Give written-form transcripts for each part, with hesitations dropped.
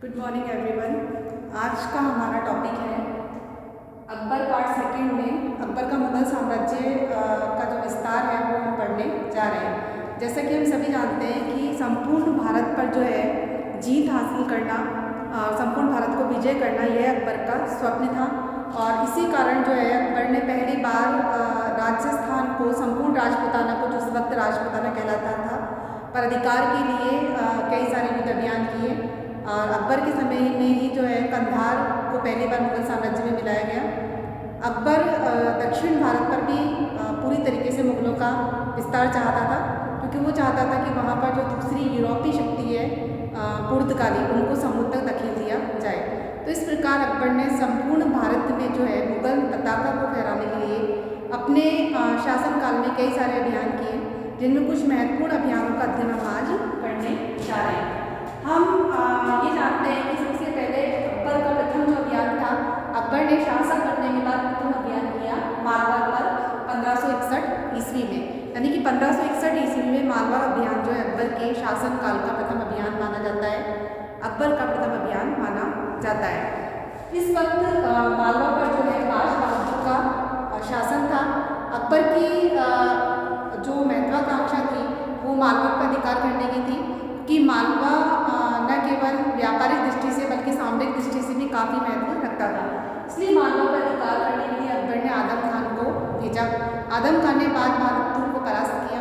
Good morning everyone. आज का हमारा टॉपिक है अकबर पार्ट सेकंड में अकबर का मुगल साम्राज्य का जो विस्तार है वो हम पढ़ने जा रहे हैं। जैसा कि हम सभी जानते हैं कि संपूर्ण भारत पर जो है जीत हासिल करना, संपूर्ण भारत को विजय करना, यह अकबर का स्वप्न था। और इसी कारण जो है अकबर ने पहली बार राजस्थान को, संपूर्ण राजपूताना को, जो उस वक्त राजपूताना कहलाता था, पर अधिकार के लिए कई सारे युद्ध अभियान किए। और अकबर के समय में ही जो है कंधार को पहली बार मुगल साम्राज्य में मिलाया गया। अकबर दक्षिण भारत पर भी पूरी तरीके से मुगलों का विस्तार चाहता था, क्योंकि वो चाहता था कि वहाँ पर जो दूसरी यूरोपीय शक्ति है पुर्तगाली, उनको समुद्र तक धकेल दिया जाए। तो इस प्रकार अकबर ने संपूर्ण भारत में जो है मुगल पताका को फहराने के लिए अपने शासनकाल में कई सारे अभियान किए, जिनमें कुछ महत्वपूर्ण अभियानों का अध्ययन हम आज करने जा रहे हैं। हम ये जानते हैं कि सबसे पहले अकबर का प्रथम जो अभियान था, अकबर ने शासन करने के बाद प्रथम अभियान किया मालवा पर 1561 ईस्वी में, यानी कि 1561 ईस्वी में मालवा अभियान जो है अकबर के शासनकाल का प्रथम अभियान माना जाता है। अकबर का प्रथम अभियान माना जाता है। इस वक्त मालवा पर जो है बाज बहादुर का शासन था। अकबर की जो महत्वाकांक्षा थी वो मालवा पर अधिकार करने की थी, कि मालवा न केवल व्यापारिक दृष्टि से बल्कि सामरिक दृष्टि से भी काफ़ी महत्व रखता था। इसलिए मालवा पर अधिकार करने के लिए अकबर ने आदम खान को भेजा। आदम खान ने बाज बहादुर को परास्त किया।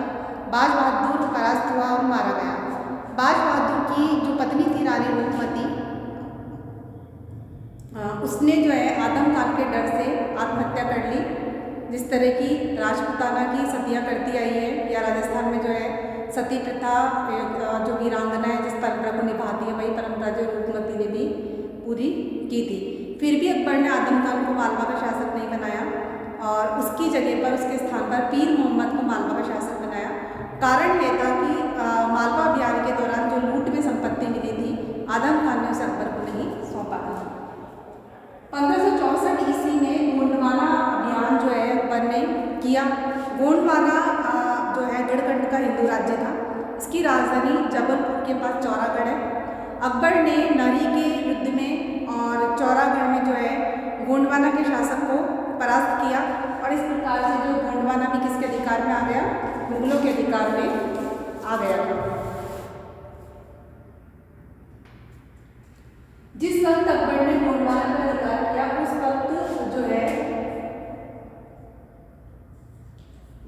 बाज बहादुर परास्त हुआ और मारा गया। बाज बहादुर की जो पत्नी थी रानी रूपमती, उसने जो है आदम खान के डर से आत्महत्या कर ली। जिस तरह की राजपूताना की सतियाँ करती आई है, या राजस्थान में जो है सती प्रथा जो वीरांगना है जिस परंपरा को निभाती है, वही परंपरा जो रूपमती ने भी पूरी की थी। फिर भी अकबर ने आदम खान को मालवा का शासक नहीं बनाया और उसकी जगह पर, उसके स्थान पर पीर मोहम्मद को मालवा का शासक बनाया। कारण यह था कि मालवा अभियान के दौरान जो लूट में संपत्ति मिली थी, आदम खान ने उसे अकबर को नहीं सौंपा था। 1564 ईस्वी में गोंडवाना अभियान जो है अकबर ने किया। गोंडवाना जो है गढ़खंड का हिंदू राज्य था। इसकी राजधानी जबलपुर के पास चौरागढ़ है। अकबर ने नरी के युद्ध में और चौरागढ़ में जो है गोंडवाना के शासक को परास्त किया, और इस प्रकार से जो गोंडवाना भी किसके अधिकार में आ गया, मुगलों के अधिकार में आ गया। जिस वक्त अकबर ने गोंडवाना पर अधिकार किया, उस वक्त जो है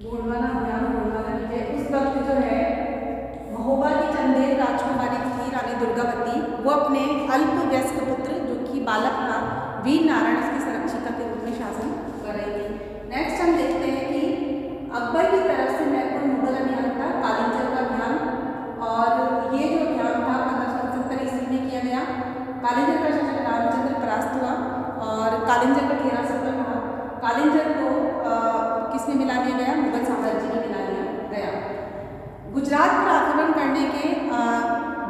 गोंडवाना अभियान, उस वक्त जो है महोबा की चंदेल राजकुमारी थी रानी दुर्गावती, वो अपने अल्पवयस्क पुत्र जो कि बालक था वीर नारायण, उसकी संरक्षिका के रूप में शासन कर रही थी। नेक्स्ट हम देखते हैं कि अकबर की तरफ से महत्वपूर्ण मुगल अभियान था कालिंजर का अभियान, और ये जो अभियान था 1569 ईस्वी में किया गया। कालिंजर का शासक रामचंद्र परास्त हुआ और कालिंजर का घेरा सफल हुआ। कालिंजर को किसने मिला दिया गया? मुगल साम्राज्य में मिला दिया गया। गुजरात पर आक्रमण करने के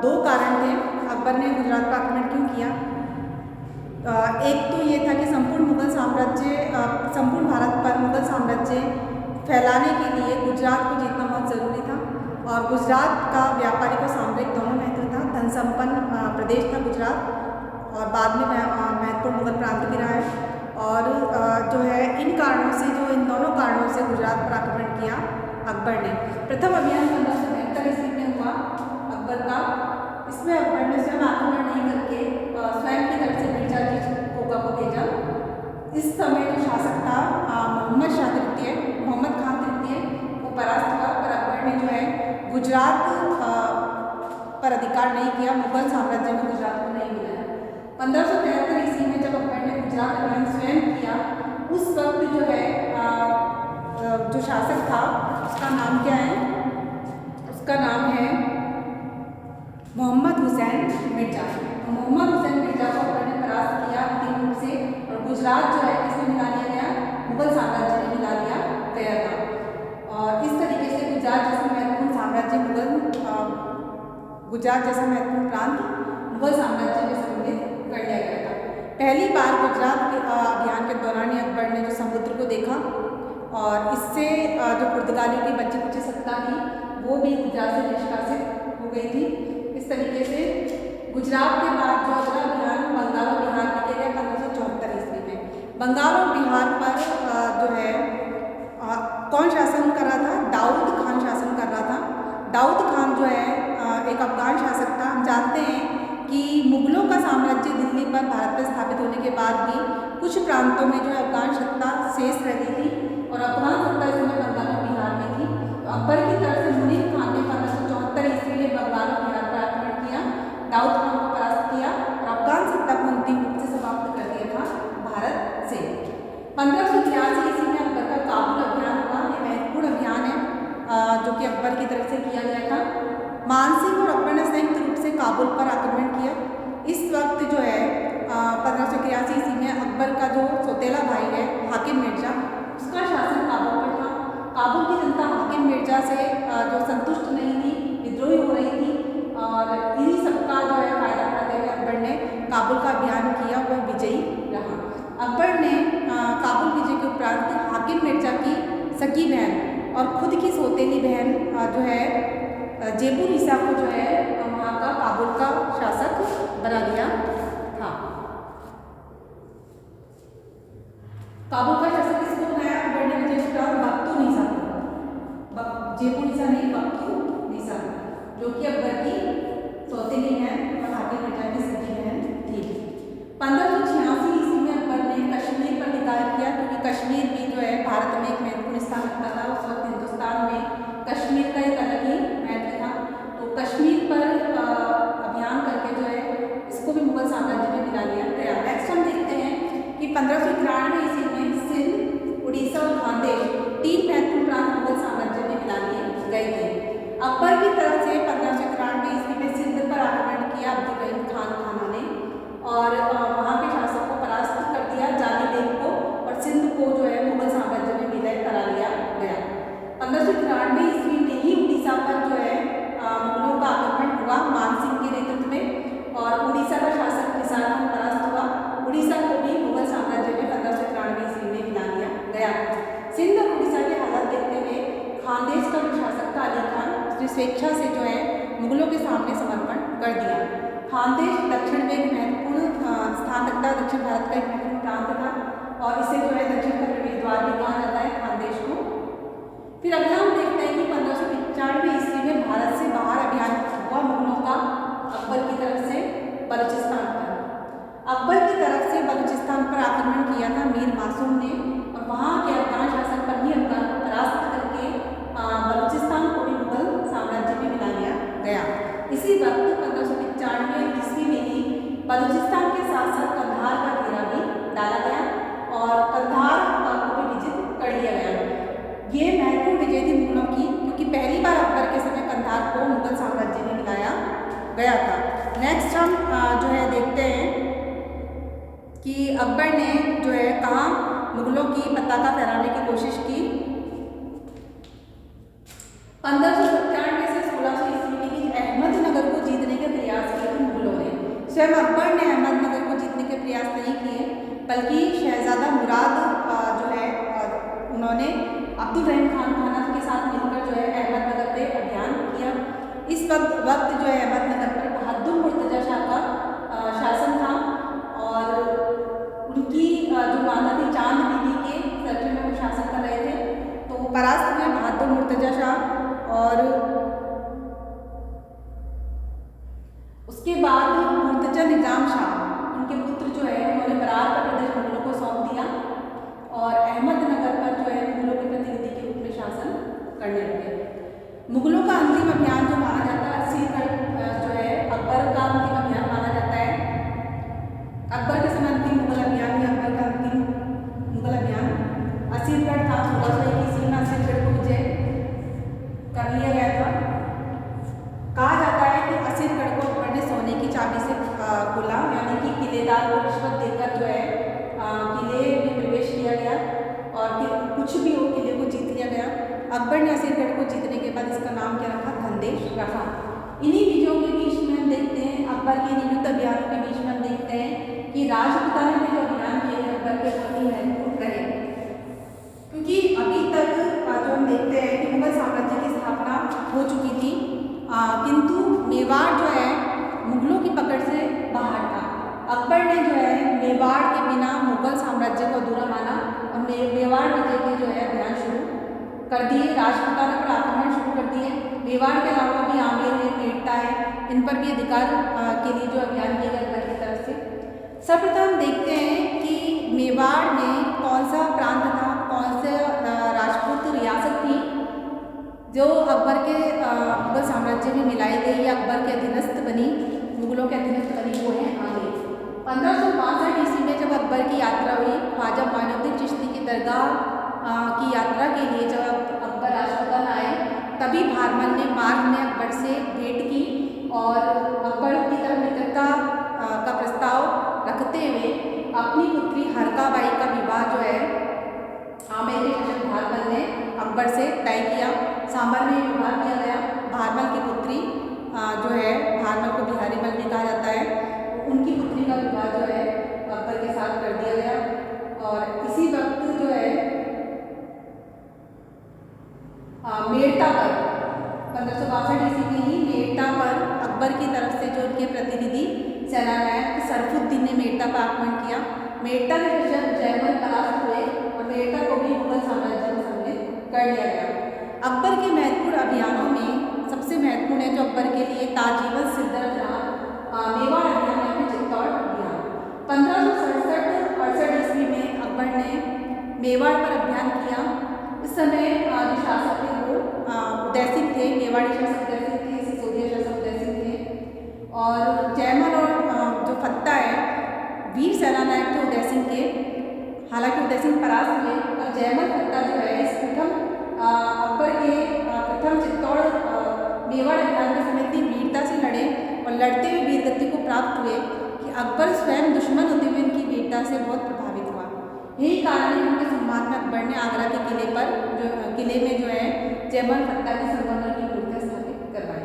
दो कारण थे। अकबर ने गुजरात पर आक्रमण क्यों किया? एक तो ये था कि संपूर्ण मुगल साम्राज्य, संपूर्ण भारत पर मुगल साम्राज्य फैलाने के लिए गुजरात को जीतना बहुत ज़रूरी था, और गुजरात का व्यापारिक और सामरिक दोनों महत्व था। धन संपन्न प्रदेश था गुजरात, और बाद में महत्वपूर्ण मुगल प्रांत भी रहा है। और जो है इन कारणों से, जो इन दोनों कारणों से गुजरात पर आक्रमण किया अकबर ने। प्रथम अभियान 1573 ईस्वी में हुआ अकबर का। इसमें अकबर ने स्वयं आक्रमण नहीं करके स्वयं की तरफ से मिर्जा जी कोका को भेजा। इस समय जो शासक था मोहम्मद शाह तृतीय, मोहम्मद खान तृतीय, वो परास्त हुआ, पर अकबर ने जो है गुजरात पर अधिकार नहीं किया। मुगल साम्राज्य में गुजरात को नहीं मिलाया। 1573 ईस्वी में जब अकबर ने गुजरात अभियान स्वयं किया, उस वक्त जो है जो शासक था उसका नाम क्या है? उसका नाम है मोहम्मद हुसैन मिर्जा। मोहम्मद हुसैन मिर्जा को अकबर ने परास्त किया अंतिम रूप से, और गुजरात जो है किसमें मिला दिया गया? मुगल साम्राज्य में मिला दिया गया था। और इस तरीके से गुजरात जैसा महत्वपूर्ण साम्राज्य गुजरात जैसा महत्वपूर्ण प्रांत मुगल साम्राज्य में सम्मिलित कर लिया गया था। पहली बार गुजरात के अभियान के दौरान ही अकबर ने जो समुद्र को देखा, और इससे जो पुर्तगालियों की बची कुची सत्ता थी वो भी गुजरात से निष्कासित हो गई थी। इस तरीके से गुजरात के बाद जो अगला अभियान बंगाल और बिहार में किया गया 1574 ईस्वी में। बंगाल और बिहार पर जो है कौन शासन कर रहा था? दाऊद खान शासन कर रहा था। दाऊद खान जो है एक अफगान शासक था। हम जानते हैं कि मुगलों का साम्राज्य दिल्ली पर भारत पर स्थापित होने के बाद भी कुछ प्रांतों में जो है अफगान सत्ता शेष रही थी और अफगान सत्ता इस समय बंगाल और बिहार में थी। तो अकबर की तरफ से मुनीर खान ने 1574 ईस्वी में बंगाल और बिहार पर आक्रमण किया, दाऊद खान को परास्त किया और अफगान सत्ता को अंतिम रूप से समाप्त कर दिया था भारत से। 1583 ईस्वी में अकबर का काबुल अभियान हुआ। ये महत्वपूर्ण अभियान है जो कि अकबर की तरफ से किया गया था। मानसिंह और अकबर ने संयुक्त रूप से काबुल पर आक्रमण किया। इस वक्त जो है 1583 ईस्वी में अकबर का जो सौतेला भाई है हाकिम मिर्जा, उसका शासन काबुल पर था। काबुल की जनता हाकिम मिर्जा से जो संतुष्ट नहीं थी, विद्रोही हो रही थी और इन्हीं सबका जो है फायदा उठाते हुए अकबर ने काबुल का अभियान किया, वह विजयी रहा। अकबर ने काबुल विजय के उपरांत हाकिम मिर्जा की सगी बहन और खुद की सौतेली बहन जो है जेबुनिसा को जो है वहाँ का काबुल का शासक बना दिया था। काबुल का शासक किसको बनाया? अकबर ने विजय के उपरांत बख्तुनिसा को, जेबुनिसा नहीं बख्तुनिसा, जो कि अकबर की सौतेली बहन और हाकिम मिर्जा की सगी बहन थी। 1586 ईस्वी में अकबर ने कश्मीर पर अधिकार किया, क्योंकि कश्मीर भी जो है भारत में एक महत्वपूर्ण स्थान रखता था। उस वक्त हिंदुस्तान में कश्मीर का एक अलग ही महत्व था। तो कश्मीर पर अभियान करके जो है इसको भी मुगल साम्राज्य में मिला लिया गया। नेक्स्ट हम देखते हैं कि 1591 ईस्वी में सिंध, उड़ीसा और खानदेश 3 महत्वपूर्ण प्रांत मुगल साम्राज्य में मिला लिए गए थे। अकबर की तरफ से 1591 ईस्वी में सिंध पर आक्रमण किया अब्दुल रहीम खान खाना ने और वहाँ के शासक को परास्त कर दिया, जानी बेग को, और सिंध को जो है मुगल साम्राज्य में विलय करा लिया गया। 1593 ईस्वी में ही उड़ीसा पर जो है मुगलों का आक्रमण हुआ मानसिंह के नेतृत्व में और उड़ीसा का शासक निसार खान परास्त हुआ। उड़ीसा को भी मुगल साम्राज्य में 1593 ईस्वी में मिला लिया गया। सिंध और उड़ीसा के हालात देखते हुए खानदेश का जो शासक था अली खान, उसने स्वेच्छा से जो है मुगलों के सामने समर्पण कर दिया। खानदेश दक्षिण में एक महत्वपूर्ण स्थान रखता है, दक्षिण भारत का एक महत्वपूर्ण प्रांत था और इसे जो है दक्षिण का प्रवेश द्वार भी कहा जाता है खानदेश को। फिर अगला हम देखते हैं कि 1595 ईस्वी में भारत से बाहर अभियान हुआ मुगलों का अकबर की तरफ से बलूचिस्तान पर। अकबर की तरफ से बलूचिस्तान पर आक्रमण किया था मीर मासूम ने और वहाँ के अफगान शासक पर ही अफगान को परास्त करके बलूचिस्तान को भी मुगल साम्राज्य में मिला लिया गया। इसी वक्त 1595 ईस्वी में ही बलूचिस्तान के साथ साथ कंधार का घेरा भी डाला गया और कंधार को भी विजित कर लिया गया। ये महत्वपूर्ण विजय थी मुगलों की, क्योंकि पहली बार अकबर के समय कंधार को मुगल साम्राज्य में मिलाया गया था। नेक्स्ट हम जो है देखते हैं कि अकबर ने जो है कहाँ मुगलों की पताका फहराने की कोशिश की। 1597 से 1600 ईस्वी के बीच अहमदनगर को जीतने के प्रयास किए थे मुगलों ने। स्वयं अकबर ने अहमदनगर को जीतने के प्रयास नहीं किए, बल्कि शहजादा मुराद जो है उन्होंने अब्दुल रहीम खान खाना के साथ मिलकर जो है अहमदनगर पे अभियान किया। इस वक्त जो है अहमदनगर पर बहादुर मुर्तजा शाह का शासन था और उनकी जो माता थी चांद बीबी के सर्कल में वो शासन कर रहे थे। तो वो परास्त हुए बहादुर मुर्तजा शाह और उसके बाद मुर्तजा निजाम शाह, उनके पुत्र जो है उन्होंने बरार का प्रदेश मुगलों को सौंप दिया और अहमदनगर पर जो है मुगलों के प्रतिनिधि के रूप में शासन करने लगे। मुगलों का अंतिम अभियान जो माना जाता है असीरगढ़ जो है अकबर का अंतिम अभियान माना जाता है। अकबर के समय अंतिम मुगल अभियान ही अकबर का अंतिम मुगल अभियान असीरगढ़ था। 1601 ईस्वी में असीरगढ़ को विजय कर लिया गया था। कहा जाता है कि असीरगढ़ को अकबर ने सोने की चाबी से खोला, यानी कि किलेदार को रिश्वत देकर जो है किले में प्रवेश किया गया और कुछ भी हो किले को जीत लिया गया। अकबर ने असीरगढ़ को जीतने के बाद इसका नाम क्या रखा? धनदेश रखा। इन्हीं विजयों के बीच में हम देखते हैं अकबर के नियुक्त अभियानों के बीच में हम देखते हैं कि राजपूताना में जो अभियान किए गए अकबर के बहुत ही महत्वपूर्ण रहे, क्योंकि अभी तक जो हम देखते हैं कि मुगल साम्राज्य की स्थापना हो चुकी थी, किंतु मेवाड़ जो है मुगलों की पकड़ से मुगल साम्राज्य को अधूरा माना और मेवाड़ विजय के जो है अभियान शुरू कर दिए। राजपूताना पर आक्रमण शुरू कर दिए। मेवाड़ के अलावा भी आमेर है, मेड़ता है, इन पर भी अधिकार के लिए जो अभियान किया गया अकबर की तरफ से। सर्वप्रथम देखते हैं कि मेवाड़ में कौन सा प्रांत था, कौन सा राजपूत रियासत थी जो अकबर के मुगल साम्राज्य में मिलाई गई या अकबर के अधीनस्थ बनी, मुगलों के अधीनस्थ बनी, वो है आमेर। 1562 ईस्वी में जब अकबर की यात्रा हुई, ख्वाजा मोइनुद्दीन चिश्ती की दरगाह की यात्रा के लिए जब अकबर राजपूताना आए, तभी भारमल ने मार्ग में अकबर से भेंट की और अकबर की तरफ मित्रता का प्रस्ताव रखते हुए अपनी पुत्री हरकाबाई का विवाह जो है आमेर के शासक भारमल ने अकबर से तय किया। सांबर में विवाह किया गया। भारमल की पुत्री जो है, भारमल को बिहारी मल भी कहा जाता है, उनकी पुत्री का विवाह जो है अकबर के साथ कर दिया गया। और इसी वक्त जो है मेड़ता पर 1562 ईस्वी में ही मेड़ता पर अकबर की तरफ से जो उनके प्रतिनिधि सेनानायक सरफुद्दीन ने मेड़ता पर आक्रमण किया। मेड़ता के शासक जयमल परास्त हुए और मेड़ता को भी मुगल साम्राज्य में सम्मिलित कर लिया गया। अकबर के महत्वपूर्ण अभियानों में सबसे महत्वपूर्ण है जो अकबर के लिए ताजीवन सिरदर्द रहा, मेवाड़ अभियान या फिर चित्तौड़ अभियान। 1567-68 ईस्वी में अकबर ने मेवाड़ पर अभियान किया। इस समय जो शासक थे वो उदय सिंह थे, मेवाड़ी शासक उदय सिंह थे, सिसोदिया शासक उदय सिंह थे। और जयमल और जो फत्ता है, वीर सेनानायक थे उदय सिंह के। हालांकि उदय सिंह परास्त हुए और जयमल फत्ता जो है इस अकबर के प्रथम चित्तौड़ मेवाड़ अभियान के समय इतनी वीरता से लड़े और लड़ते हुए वीरगति को प्राप्त हुए कि अकबर स्वयं दुश्मन होते हुए इनकी वीरता से बहुत प्रभावित हुआ। यही कारण है उनके सम्मान में अकबर ने आगरा के किले में जो है जयमल फत्ता की संगमरमर की मूर्तियाँ स्थापित करवाई।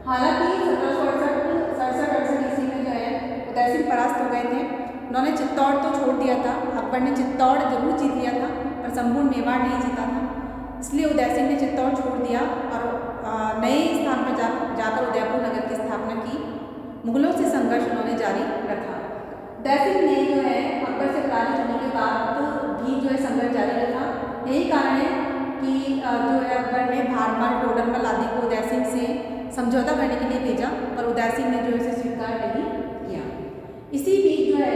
हालांकि 1767-68 ईस्वी में जो है उदय सिंह परास्त हो गए थे। उन्होंने चित्तौड़ तो छोड़ दिया था, अकबर ने चित्तौड़ जरूर जीत लिया था पर संपूर्ण मेवाड़ नहीं जीता था। इसलिए उदय सिंह ने चित्तौड़ छोड़ दिया और नए स्थान पर जाकर उदयपुर नगर की स्थापना की। मुगलों से संघर्ष उन्होंने जारी रखा। उदय सिंह ने जो है अकबर से पराजित होने के बाद भी जो है संघर्ष जारी रखा। यही कारण है कि जो है अकबर ने भारमल, टोडरमल आदि को उदय सिंह से समझौता करने के लिए भेजा और उदय सिंह ने जो इसे स्वीकार नहीं किया। इसी बीच जो है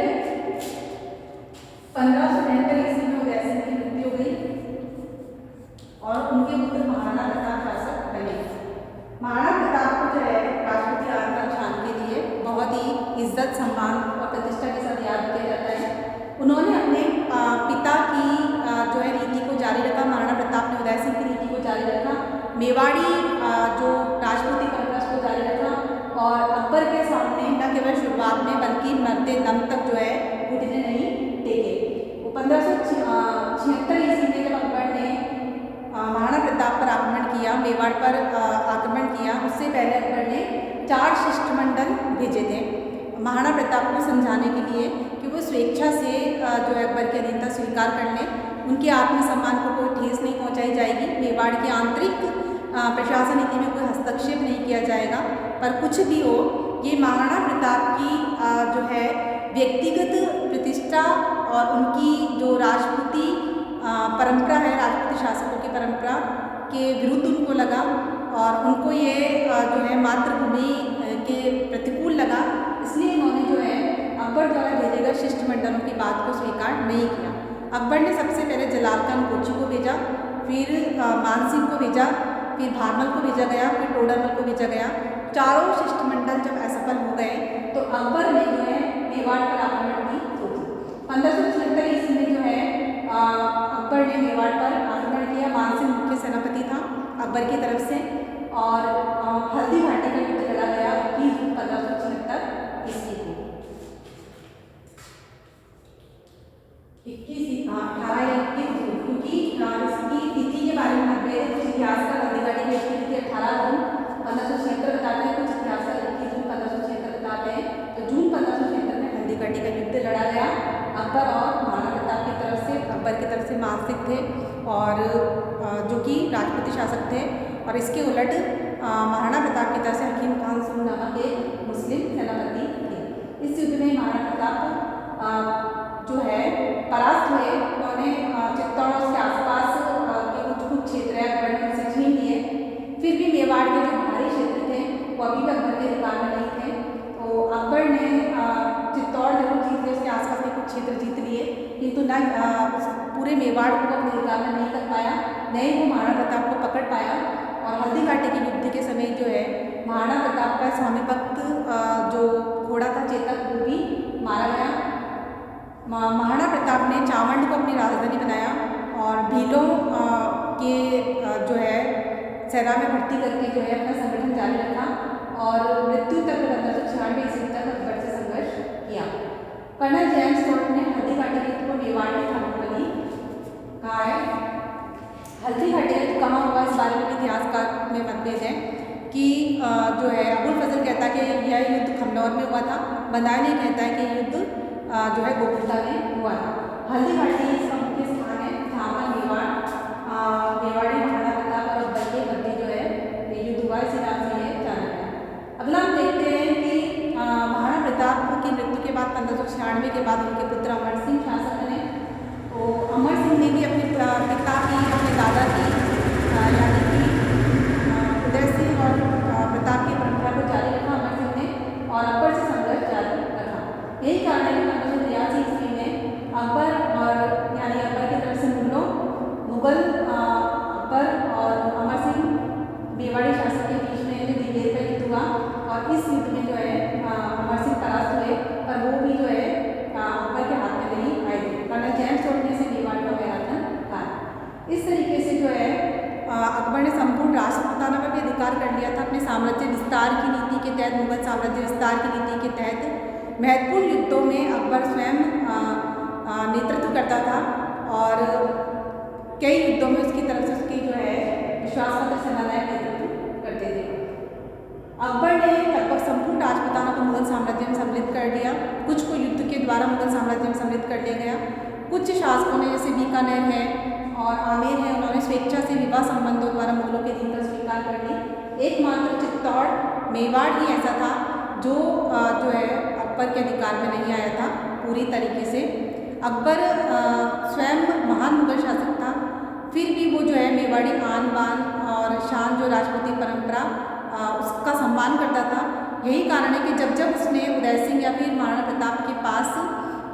1573 ईस्वी में उदय सिंह की मृत्यु हो गई और उनके पुत्र महाराणा प्रताप शासक बने। महाराणा प्रताप को जो है राजपूती आन शान के लिए बहुत ही इज्जत, सम्मान और प्रतिष्ठा के साथ याद किया जाता है। उन्होंने अपने पिता की जो है नीति को जारी रखा। महाराणा प्रताप ने उदय सिंह की नीति को जारी रखा, मेवाड़ी जो राजपूती परंपरा को जारी रखा और अकबर के सामने न केवल शुरुआत में बल्कि मरते दम तक जो है घुटने नहीं टेके। वो 1576 ईस्वी में जब अकबर ने महाराणा प्रताप पर आक्रमण किया, मेवाड़ पर आक्रमण किया, उससे पहले अकबर ने 4 शिष्टमंडल भेजे थे महाराणा प्रताप को समझाने के लिए कि वो स्वेच्छा से जो है अकबर की अधीनता स्वीकार कर लें। उनके आत्मसम्मान को कोई ठेस नहीं पहुंचाई जाएगी, मेवाड़ की आंतरिक प्रशासन नीति में कोई हस्तक्षेप नहीं किया जाएगा। पर कुछ भी हो, ये महाराणा प्रताप की जो है व्यक्तिगत प्रतिष्ठा और उनकी जो राजपूती परंपरा है, राजपूती शासकों की परंपरा के विरुद्ध उनको लगा और उनको ये जो है मातृभूमि के प्रतिकूल लगा। इसलिए उन्होंने जो है अकबर द्वारा भेजे गए शिष्टमंडलों की बात को स्वीकार नहीं किया। अकबर ने सबसे पहले जलाल खान कोची को भेजा, फिर मानसिंह को भेजा, फिर भारमल को भेजा गया, फिर टोडरमल को भेजा गया। चारों शिष्टमंडल जब असफल हो गए तो अकबर ने जो है मेवाड़ पर आक्रमण की सोची। 1576 ईस्वी में जो है अकबर ने मेवाड़ पर आक्रमण किया। मानसिंह मुख्य सेनापति था अकबर की तरफ से और हल्दी घाटी का युद्ध लड़ा गया 21 जून 1576 ईस्वी को। 18 जून, क्योंकि इसकी तिथि के बारे में मतभेद है। कुछ इतिहासकार हल्दी घाटी की तिथि 18 जून 1576 बताते हैं, कुछ इतिहासकार 21 जून 1576 बताते हैं। तो जून 1576 में हल्दी घाटी का युद्ध लड़ा गया अकबर और महाराणा प्रताप की तरफ से। अकबर की तरफ से मानसिंह थे और जो कि राजपूती शासक थे और इसके उलट महाराणा प्रताप की तरफ से हकीम खान सुन नामक एक मुस्लिम सेनापति थे। इस युद्ध में महाराणा प्रताप जो है परास्त हुए उन्होंने चित्तौड़ और उसके आसपास के कुछ क्षेत्र है अकबर ने उनसे छीन लिए। फिर भी मेवाड़ के जो बाहरी क्षेत्र थे वो अभी भी अकबर के अधिकार में नहीं थे। तो अकबर ने चित्तौड़ जरूर जीत लिए, उसके आसपास के कुछ क्षेत्र जीत लिए, किंतु न पूरे मेवाड़ को अपने अधिकार में नहीं कर पाया, न ही वो महाराणा प्रताप को पकड़ पाया। और हल्दी घाटी के युद्ध के समय जो है महाराणा प्रताप का स्वामी भक्त जो घोड़ा था चेतक वो भी मारा गया। महाराणा प्रताप ने चावंड को अपनी राजधानी बनाया और भीलों के जो है सेना में भर्ती करके जो है अपना संगठन जारी रखा और मृत्यु तक 1596 ईस्वी तक अकबर से संघर्ष किया। कर्नल जेम्स टोट ने हल्दी घाटी युद्ध को मेवाड़ की थानापली कहा है। हल्दी घाटी युद्ध कहाँ हुआ इस बारे में भी इतिहासकार में मतभेद है कि जो है अबुल फजल कहता है कि यह युद्ध खमनौर में हुआ था, बंदायनी कहता है कि युद्ध जो है गोकुलता में हुआ था। हल्दी घाटी इसका मुख्य स्थान है जहाँ पर मेवाड़ी महाराणा प्रताप और अकबर के मध्य जो है ये युद्ध हुआ, इसी नाम से ये जाना गया। अगला हम देखते हैं कि महाराणा प्रताप की मृत्यु के बाद 1596 के बाद उनके पुत्र अमर सिंह शासक बने। तो अमर सिंह ने भी अपने पिता की, अपने दादा की यानी कि उदय सिंह और प्रताप की परंपरा को जारी रखा अमर सिंह ने और अकबर से संघर्ष जारी रखा। यही कारण है कि 1583 ईस्वी में अकबर और यानी अकबर की तरफ से मुगल अकबर और अमर सिंह मेवाड़ी शासक के बीच में जो दिल्ली का युद्ध हुआ और इस युद्ध में जो है अमर सिंह परास्त हुए, पर वो भी जो है अकबर के हाथ में नहीं आए थे। कर्नल जेम्स टोट ने से मेवाड़ का मैराथन कहा। इस तरीके से जो है अकबर ने संपूर्ण राष्ट्रपुताना पर भी अधिकार कर लिया था। अपने साम्राज्य विस्तार की नीति के तहत, मुगल साम्राज्य विस्तार की नीति के तहत महत्वपूर्ण युद्धों में अकबर स्वयं नेतृत्व करता था और कई युद्धों में उसकी तरफ से उसकी जो है विश्वासपात्र सेनानायक नेतृत्व करते थे। अकबर ने लगभग संपूर्ण राजपुताना को मुगल साम्राज्य में सम्मिलित कर लिया। कुछ को युद्ध के द्वारा मुगल साम्राज्य में सम्मिलित कर लिया गया। कुछ शासकों ने जैसे बीकानेर है और आमेर है, उन्होंने स्वेच्छा से विवाह संबंधों द्वारा मुगलों के अधीनता स्वीकार कर ली। एकमात्र चित्तौड़ मेवाड़ ही ऐसा था जो है अकबर के अधिकार में नहीं आया था पूरी तरीके से। अकबर स्वयं महान मुगल शासक था, फिर भी वो जो है मेवाड़ी आन बान और शान जो राजपूती परंपरा उसका सम्मान करता था। यही कारण है कि जब जब उसने उदय सिंह या फिर महाराणा प्रताप के पास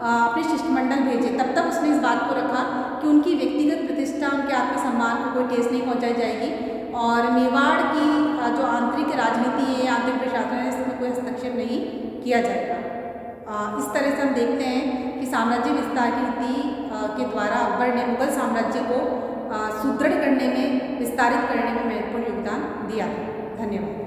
अपने शिष्टमंडल भेजे तब तक उसने इस बात को रखा कि उनकी व्यक्तिगत प्रतिष्ठा, उनके आत्मसम्मान को कोई ठेस नहीं पहुंचाई जाएगी और मेवाड़ की जो आंतरिक राजनीति है, आंतरिक प्रशासन है, इसमें कोई हस्तक्षेप नहीं किया जाएगा। इस तरह से हम देखते हैं कि साम्राज्य विस्तार की नीति के द्वारा अकबर ने मुगल साम्राज्य को सुदृढ़ करने में, विस्तारित करने में महत्वपूर्ण योगदान दिया। धन्यवाद।